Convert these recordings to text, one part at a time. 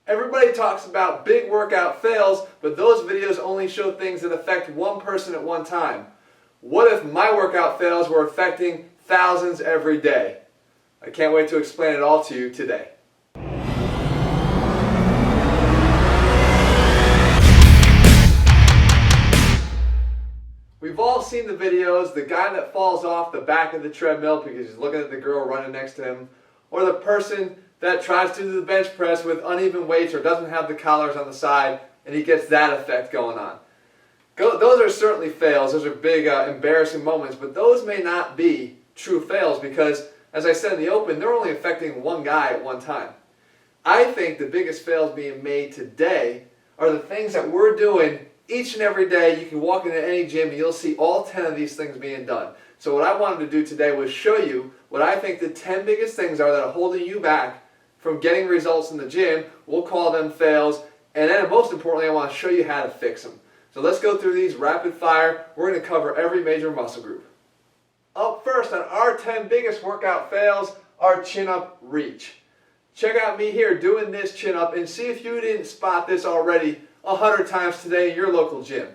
Everybody talks about big workout fails, but those videos only show things that affect one person at one time. What if my workout fails were affecting thousands every day? I can't wait to explain it all to you today. We've all seen the videos, the guy that falls off the back of the treadmill because he's looking at the girl running next to him, or the person that tries to do the bench press with uneven weights or doesn't have the collars on the side and he gets that effect going on. Those are certainly fails, those are big embarrassing moments, but those may not be true fails because, as I said in the open, they're only affecting one guy at one time. I think the biggest fails being made today are the things that we're doing each and every day. You can walk into any gym and you'll see all 10 of these things being done. So what I wanted to do today was show you what I think the 10 biggest things are that are holding you back from getting results in the gym. We'll call them fails, and then most importantly I want to show you how to fix them. So let's go through these rapid fire. We're going to cover every major muscle group. Up first on our 10 biggest workout fails are chin-up reach. Check out me here doing this chin-up and see if you didn't spot this already 100 times today in your local gym.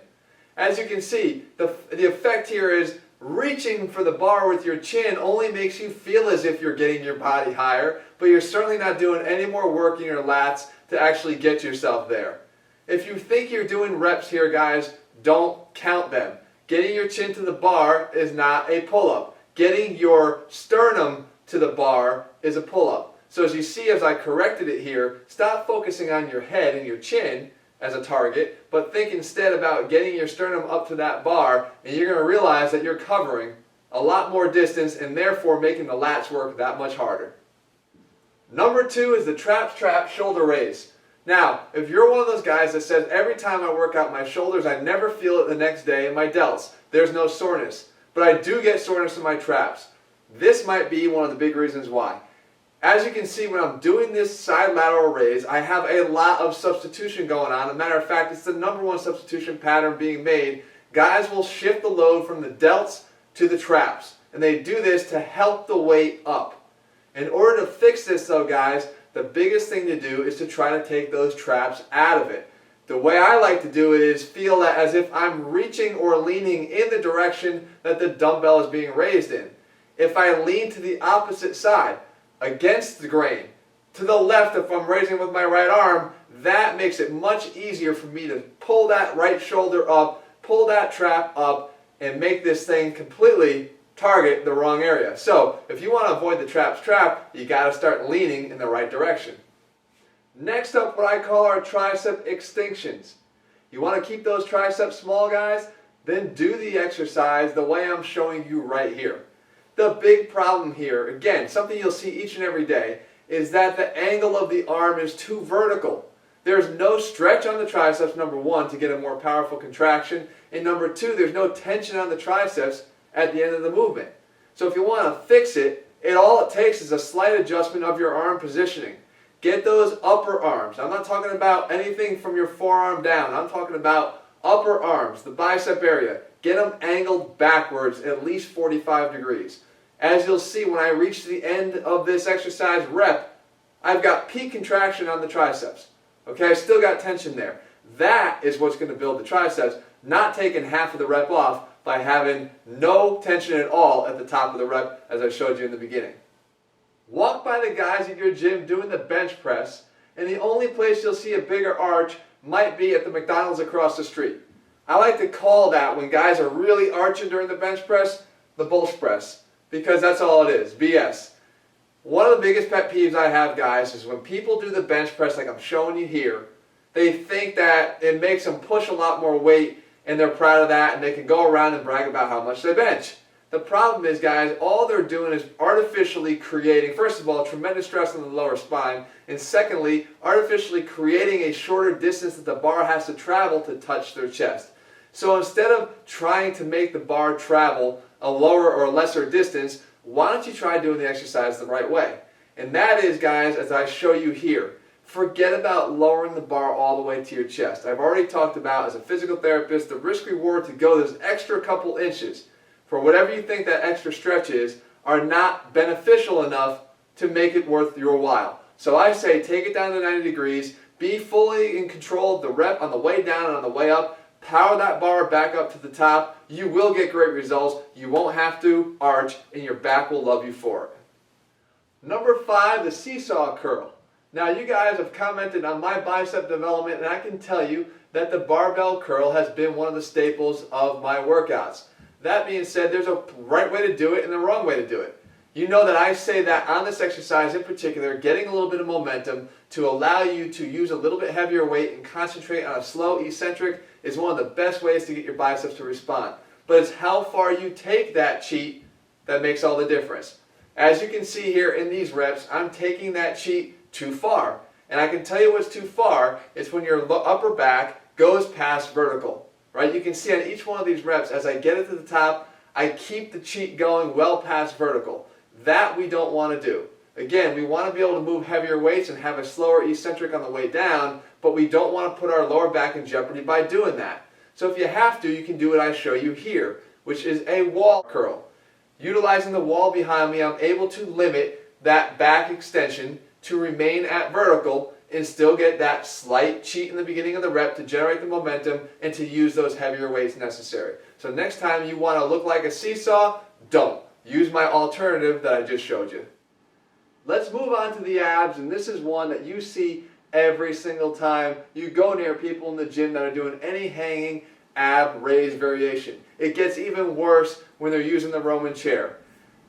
As you can see, the effect here is reaching for the bar with your chin only makes you feel as if you're getting your body higher, but you're certainly not doing any more work in your lats to actually get yourself there. If you think you're doing reps here, guys, don't count them. Getting your chin to the bar is not a pull-up. Getting your sternum to the bar is a pull-up. So as you see, as I corrected it here, stop focusing on your head and your chin as a target, but think instead about getting your sternum up to that bar, and you're going to realize that you're covering a lot more distance and therefore making the lats work that much harder. Number 2 is the traps trap shoulder raise. Now, if you're one of those guys that says every time I work out my shoulders, I never feel it the next day in my delts, there's no soreness, but I do get soreness in my traps. This might be one of the big reasons why. As you can see, when I'm doing this side lateral raise, I have a lot of substitution going on. As a matter of fact, it's the #1 substitution pattern being made. Guys will shift the load from the delts to the traps, and they do this to help the weight up. In order to fix this though, guys, the biggest thing to do is to try to take those traps out of it. The way I like to do it is feel that as if I'm reaching or leaning in the direction that the dumbbell is being raised in. If I lean to the opposite side, against the grain, to the left if I'm raising with my right arm, that makes it much easier for me to pull that right shoulder up, pull that trap up, and make this thing completely target the wrong area. So if you want to avoid the traps trap, you got to start leaning in the right direction. Next up, what I call our tricep extinctions. You want to keep those triceps small, guys? Then do the exercise the way I'm showing you right here. The big problem here, again, something you'll see each and every day, is that the angle of the arm is too vertical. There's no stretch on the triceps, number 1, to get a more powerful contraction, and number 2, there's no tension on the triceps at the end of the movement. So if you want to fix it, all it takes is a slight adjustment of your arm positioning. Get those upper arms. I'm not talking about anything from your forearm down. I'm talking about upper arms, the bicep area. Get them angled backwards at least 45 degrees. As you'll see when I reach the end of this exercise rep, I've got peak contraction on the triceps. Okay, I still got tension there. That is what's going to build the triceps, not taking half of the rep off by having no tension at all at the top of the rep, as I showed you in the beginning. Walk by the guys at your gym doing the bench press, and the only place you'll see a bigger arch might be at the McDonald's across the street. I like to call that, when guys are really arching during the bench press, the bullsh press, because that's all it is, BS. One of the biggest pet peeves I have, guys, is when people do the bench press like I'm showing you here, they think that it makes them push a lot more weight and they're proud of that and they can go around and brag about how much they bench. The problem is, guys, all they're doing is artificially creating, first of all, tremendous stress on the lower spine, and secondly, artificially creating a shorter distance that the bar has to travel to touch their chest. So instead of trying to make the bar travel a lower or lesser distance, why don't you try doing the exercise the right way? And that is, guys, as I show you here, forget about lowering the bar all the way to your chest. I've already talked about, as a physical therapist, the risk reward to go those extra couple inches for whatever you think that extra stretch is are not beneficial enough to make it worth your while. So I say take it down to 90 degrees, be fully in control of the rep on the way down and on the way up, power that bar back up to the top. You will get great results. You won't have to arch, and your back will love you for it. Number 5, the seesaw curl. Now you guys have commented on my bicep development, and I can tell you that the barbell curl has been one of the staples of my workouts. That being said, there's a right way to do it and a wrong way to do it. You know that I say that on this exercise in particular, getting a little bit of momentum to allow you to use a little bit heavier weight and concentrate on a slow eccentric is one of the best ways to get your biceps to respond. But it's how far you take that cheat that makes all the difference. As you can see here in these reps, I'm taking that cheat too far. And I can tell you what's too far. It's when your upper back goes past vertical. Right? You can see on each one of these reps, as I get it to the top, I keep the cheat going well past vertical. That we don't want to do. Again, we want to be able to move heavier weights and have a slower eccentric on the way down, but we don't want to put our lower back in jeopardy by doing that. So if you have to, you can do what I show you here, which is a wall curl. Utilizing the wall behind me, I'm able to limit that back extension to remain at vertical and still get that slight cheat in the beginning of the rep to generate the momentum and to use those heavier weights necessary. So next time you want to look like a seesaw, don't. Use my alternative that I just showed you. Let's move on to the abs, and this is one that you see every single time you go near people in the gym that are doing any hanging ab raise variation. It gets even worse when they're using the Roman chair.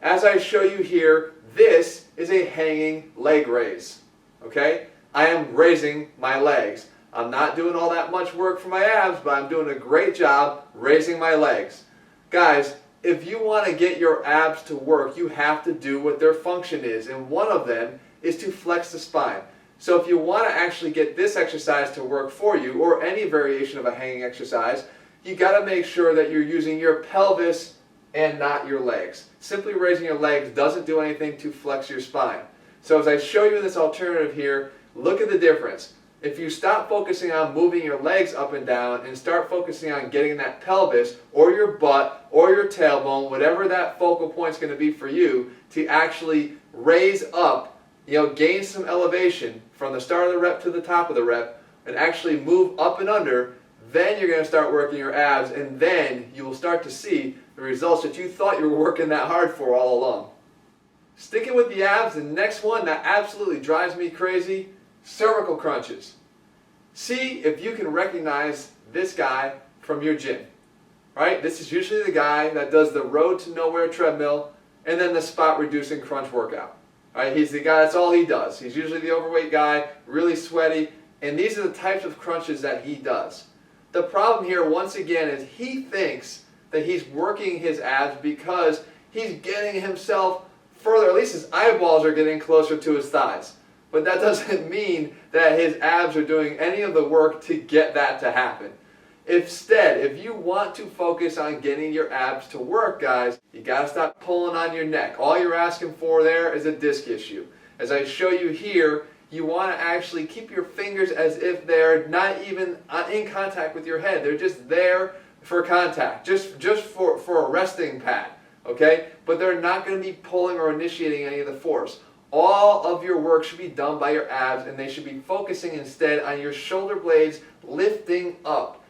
As I show you here, this is a hanging leg raise. Okay? I am raising my legs. I'm not doing all that much work for my abs, but I'm doing a great job raising my legs. Guys, if you want to get your abs to work, you have to do what their function is, and one of them is to flex the spine. So if you want to actually get this exercise to work for you, or any variation of a hanging exercise, you got to make sure that you're using your pelvis and not your legs. Simply raising your legs doesn't do anything to flex your spine. So as I show you this alternative here, look at the difference. If you stop focusing on moving your legs up and down and start focusing on getting that pelvis or your butt or your tailbone, whatever that focal point is going to be for you, to actually raise up, gain some elevation from the start of the rep to the top of the rep and actually move up and under, then you're going to start working your abs, and then you will start to see the results that you thought you were working that hard for all along. Sticking with the abs, the next one that absolutely drives me crazy, cervical crunches. See if you can recognize this guy from your gym. Right? This is usually the guy that does the road to nowhere treadmill and then the spot reducing crunch workout. Right? He's the guy, that's all he does. He's usually the overweight guy, really sweaty, and these are the types of crunches that he does. The problem here, once again, is he thinks that he's working his abs because he's getting himself further, at least his eyeballs are getting closer to his thighs. But that doesn't mean that his abs are doing any of the work to get that to happen. Instead, if you want to focus on getting your abs to work, guys, you gotta stop pulling on your neck. All you're asking for there is a disc issue. As I show you here, you want to actually keep your fingers as if they're not even in contact with your head. They're just there for contact, just for a resting pad, okay? But they're not going to be pulling or initiating any of the force. All of your work should be done by your abs, and they should be focusing instead on your shoulder blades lifting up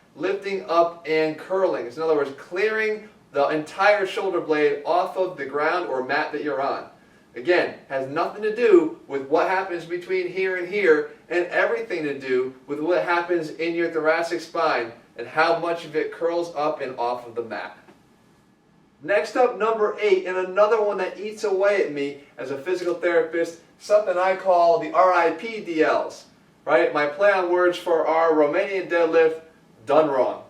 and curling. In other words, clearing the entire shoulder blade off of the ground or mat that you're on. Again, has nothing to do with what happens between here and here, and everything to do with what happens in your thoracic spine and how much of it curls up and off of the mat. Next up, number 8, and another one that eats away at me as a physical therapist, something I call the RIP DLs, right? My play on words for our Romanian deadlift done wrong.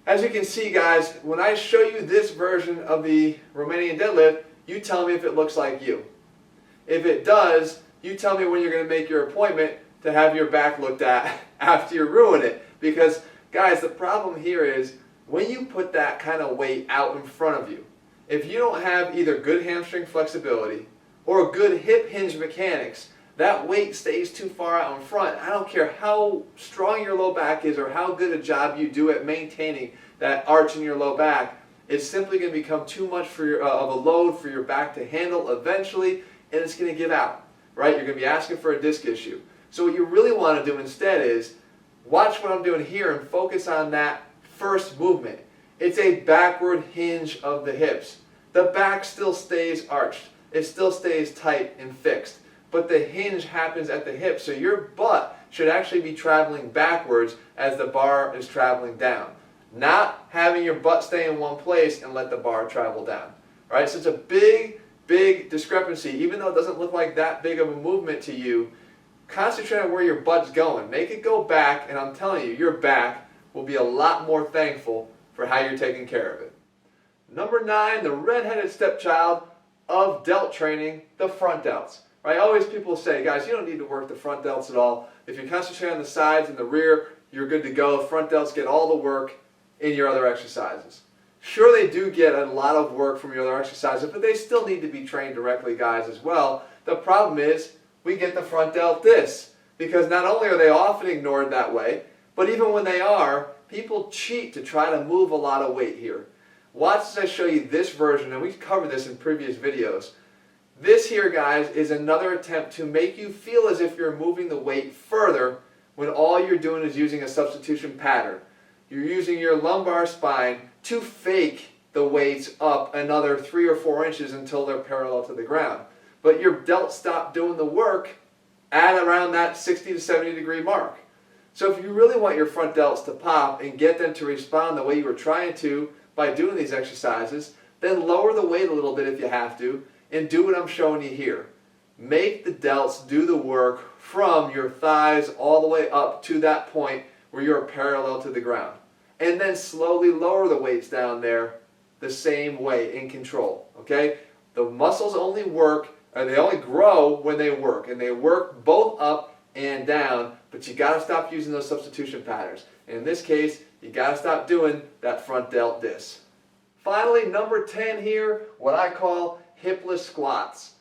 As you can see, guys, when I show you this version of the Romanian deadlift, you tell me if it looks like you. If it does, you tell me when you're going to make your appointment to have your back looked at after you ruin it. Because, guys, the problem here is when you put that kind of weight out in front of you, if you don't have either good hamstring flexibility or good hip hinge mechanics, that weight stays too far out in front. I don't care how strong your low back is or how good a job you do at maintaining that arch in your low back. It's simply going to become too much of a load for your back to handle eventually, and it's going to give out. right? You're going to be asking for a disc issue. So what you really want to do instead is watch what I'm doing here and focus on that first movement. It's a backward hinge of the hips. The back still stays arched. It still stays tight and fixed. But the hinge happens at the hip, so your butt should actually be traveling backwards as the bar is traveling down. Not having your butt stay in one place and let the bar travel down. All right, so it's a big, big discrepancy. Even though it doesn't look like that big of a movement to you, concentrate on where your butt's going. Make it go back, and I'm telling you, your back will be a lot more thankful for how you're taking care of it. Number 9, the redheaded stepchild of delt training, the front delts. Right? Always people say, guys, you don't need to work the front delts at all. If you concentrate on the sides and the rear, you're good to go. Front delts get all the work in your other exercises. Sure, they do get a lot of work from your other exercises, but they still need to be trained directly, guys, as well. The problem is we get the front delt this, because not only are they often ignored that way, but even when they are, people cheat to try to move a lot of weight here. Watch as I show you this version, and we've covered this in previous videos. This here, guys, is another attempt to make you feel as if you're moving the weight further when all you're doing is using a substitution pattern. You're using your lumbar spine to fake the weights up another 3 or 4 inches until they're parallel to the ground. But your delts stop doing the work at around that 60 to 70 degree mark. So if you really want your front delts to pop and get them to respond the way you were trying to by doing these exercises, then lower the weight a little bit if you have to, and do what I'm showing you here. Make the delts do the work from your thighs all the way up to that point where you're parallel to the ground. And then slowly lower the weights down there the same way in control. Okay? The muscles only work, or they only grow when they work. And they work both up and down, but you got to stop using those substitution patterns. And in this case, you got to stop doing that front delt dis. Finally, number 10 here, what I call hipless squats.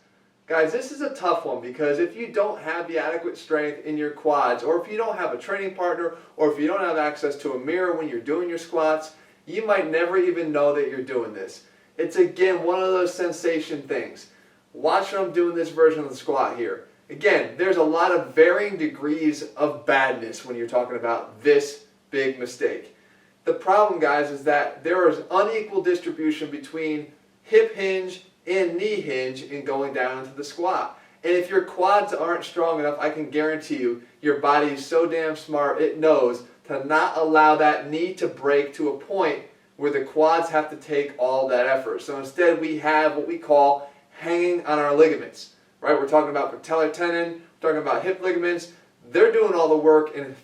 Guys, this is a tough one because if you don't have the adequate strength in your quads, or if you don't have a training partner, or if you don't have access to a mirror when you're doing your squats, you might never even know that you're doing this. It's again one of those sensation things. Watch what I'm doing this version of the squat here. Again, there's a lot of varying degrees of badness when you're talking about this big mistake. The problem, guys, is that there is unequal distribution between hip hinge and knee hinge in going down into the squat. And if your quads aren't strong enough, I can guarantee you, your body is so damn smart, it knows to not allow that knee to break to a point where the quads have to take all that effort. So instead we have what we call hanging on our ligaments. Right? We're talking about patellar tendon, we're talking about hip ligaments. They're doing all the work in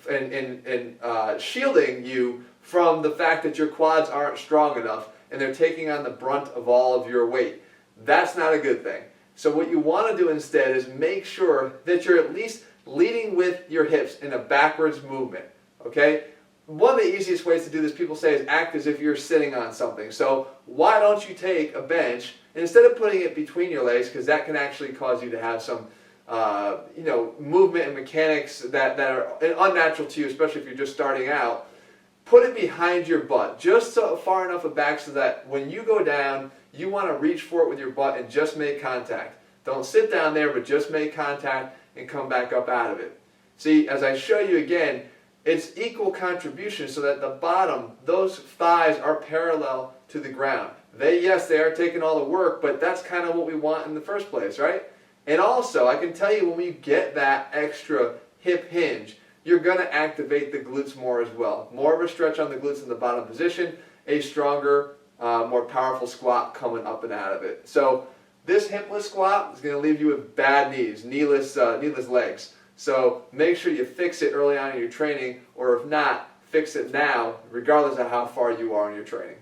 shielding you from the fact that your quads aren't strong enough, and they're taking on the brunt of all of your weight. That's not a good thing. So what you want to do instead is make sure that you're at least leading with your hips in a backwards movement. Okay? One of the easiest ways to do this, people say, is act as if you're sitting on something. So why don't you take a bench, and instead of putting it between your legs, because that can actually cause you to have some movement and mechanics that are unnatural to you, especially if you're just starting out, put it behind your butt, just so far enough back so that when you go down, you want to reach for it with your butt and just make contact. Don't sit down there, but just make contact and come back up out of it. See, as I show you again, it's equal contribution so that the bottom, those thighs are parallel to the ground. Yes, they are taking all the work, but that's kind of what we want in the first place, right? And also, I can tell you when you get that extra hip hinge, you're going to activate the glutes more as well. More of a stretch on the glutes in the bottom position, a stronger, more powerful squat coming up and out of it. So this hipless squat is going to leave you with bad knees, kneeless legs. So make sure you fix it early on in your training, or if not, fix it now, regardless of how far you are in your training.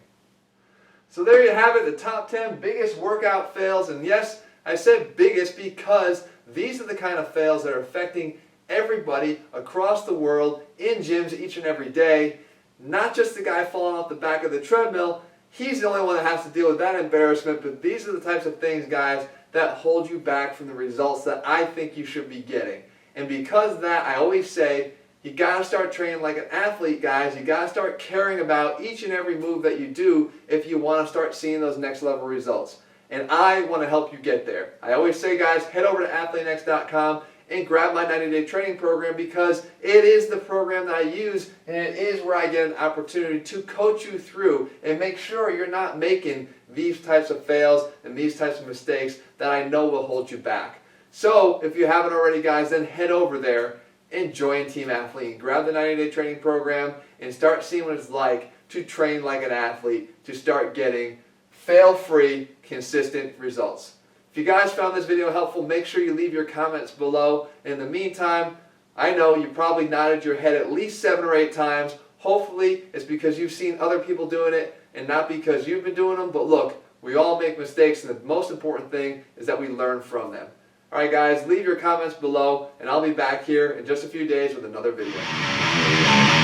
So there you have it, the top 10 biggest workout fails. And yes, I said biggest because these are the kind of fails that are affecting everybody across the world in gyms each and every day. Not just the guy falling off the back of the treadmill. He's the only one that has to deal with that embarrassment, but these are the types of things, guys, that hold you back from the results that I think you should be getting. And because of that, I always say, you got to start training like an athlete, guys. You got to start caring about each and every move that you do if you want to start seeing those next level results. And I want to help you get there. I always say, guys, head over to ATHLEAN-X.com and grab my 90-day training program, because it is the program that I use, and it is where I get an opportunity to coach you through and make sure you're not making these types of fails and these types of mistakes that I know will hold you back. So if you haven't already, guys, then head over there and join Team Athlete. Grab the 90-day training program and start seeing what it's like to train like an athlete, to start getting fail-free, consistent results. If you guys found this video helpful, make sure you leave your comments below. In the meantime, I know you probably nodded your head at least 7 or 8 times. Hopefully it's because you've seen other people doing it and not because you've been doing them. But look, we all make mistakes, and the most important thing is that we learn from them. Alright guys, leave your comments below, and I'll be back here in just a few days with another video.